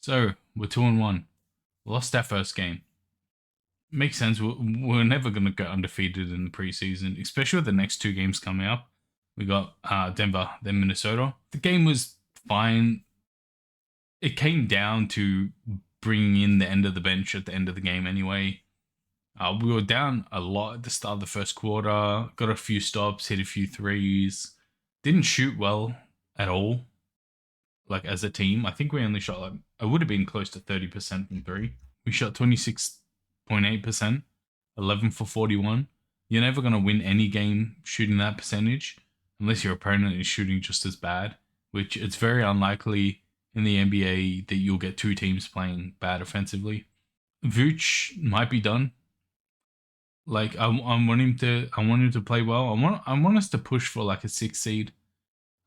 So we're 2-1. Lost our first game. Makes sense. We're never going to go undefeated in the preseason, especially with the next two games coming up. We got Denver, then Minnesota. The game was fine. It came down to bringing in the end of the bench at the end of the game anyway. We were down a lot at the start of the first quarter. Got a few stops, hit a few threes. Didn't shoot well at all. Like as a team, I think we only shot like I would have been close to 30% from three. We shot 26.8%, 11 for 41. You're never going to win any game shooting that percentage unless your opponent is shooting just as bad, which it's very unlikely in the NBA that you'll get two teams playing bad offensively. Vooch might be done. Like I want him to play well. I want us to push for like a 6 seed,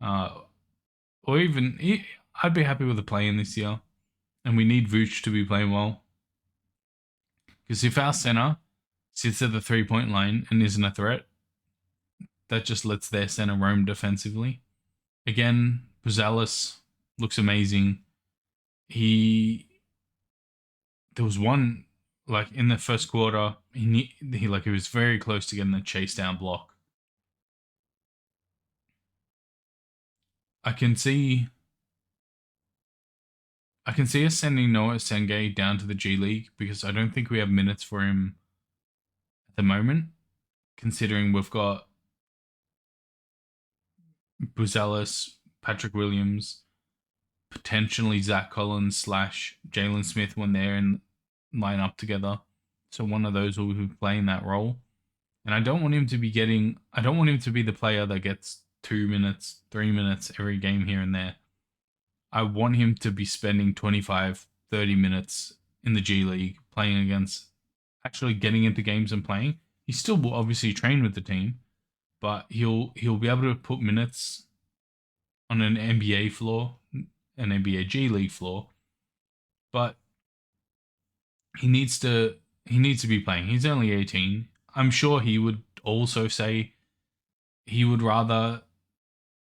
or even I'd be happy with a play in this year, and we need Vooch to be playing well. Because if our center sits at the 3-point line and isn't a threat, that just lets their center roam defensively. Again, Buzalis looks amazing. There was one like in the first quarter, he was very close to getting a chase down block. I can see us sending Noah Senge down to the G League because I don't think we have minutes for him at the moment, considering we've got Buzalis, Patrick Williams, potentially Zach Collins / Jalen Smith when they're in line up together. So one of those will be playing that role. And I don't want him to be the player that gets 2 minutes, 3 minutes every game here and there. I want him to be spending 25, 30 minutes in the G League playing against, actually getting into games and playing. He still will obviously train with the team, but he'll be able to put minutes on an NBA floor, an NBA G League floor. But he needs to be playing. He's only 18. I'm sure he would also say he would rather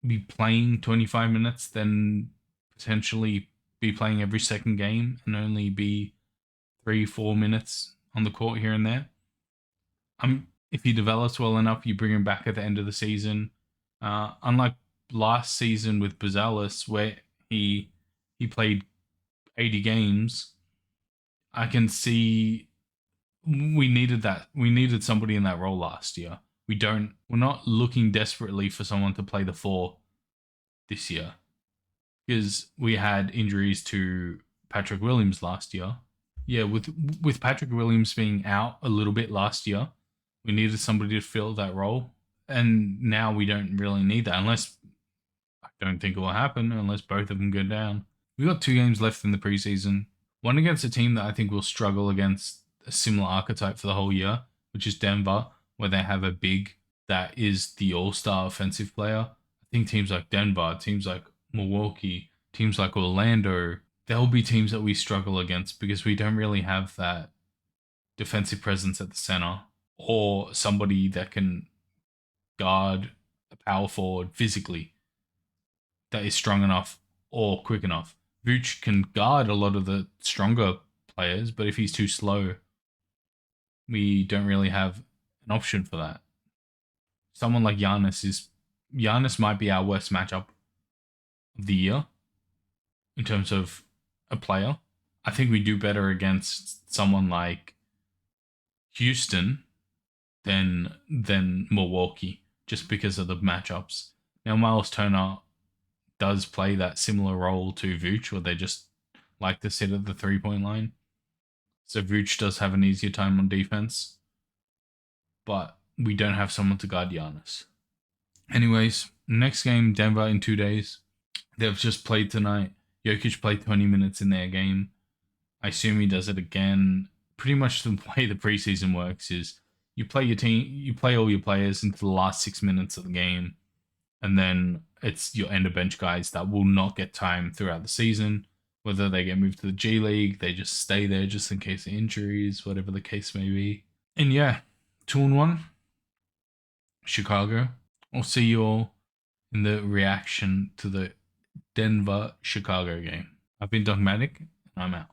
be playing 25 minutes than potentially be playing every second game and only be 3-4 minutes on the court here and there. If he develops well enough, you bring him back at the end of the season. Unlike last season with Buzalis, where he played 80 games, I can see we needed that. We needed somebody in that role last year. We're not looking desperately for someone to play the 4 this year because we had injuries to Patrick Williams last year. Yeah, with Patrick Williams being out a little bit last year, we needed somebody to fill that role. And now we don't really need that unless I don't think it will happen unless both of them go down. We've got 2 games left in the preseason. One against a team that I think will struggle against a similar archetype for the whole year, which is Denver, where they have a big that is the all-star offensive player. I think teams like Denver, teams like Milwaukee, teams like Orlando, there'll be teams that we struggle against because we don't really have that defensive presence at the center or somebody that can guard a power forward physically that is strong enough or quick enough. Vooch can guard a lot of the stronger players, but if he's too slow, we don't really have an option for that. Someone like Giannis might be our worst matchup of the year in terms of a player. I think we do better against someone like Houston than Milwaukee just because of the matchups. Now Miles Turner does play that similar role to Vooch, where they just like to sit at the 3-point line. So Vooch does have an easier time on defense, but we don't have someone to guard Giannis. Anyways, next game, Denver in 2 days. They've just played tonight. Jokic played 20 minutes in their game. I assume he does it again. Pretty much the way the preseason works is you play your team, you play all your players into the last 6 minutes of the game, and then it's your end of bench guys that will not get time throughout the season. Whether they get moved to the G League, they just stay there just in case of injuries, whatever the case may be. And yeah, 2-1, Chicago. I'll see you all in the reaction to the Denver-Chicago game. I've been Dogmatic, I'm out.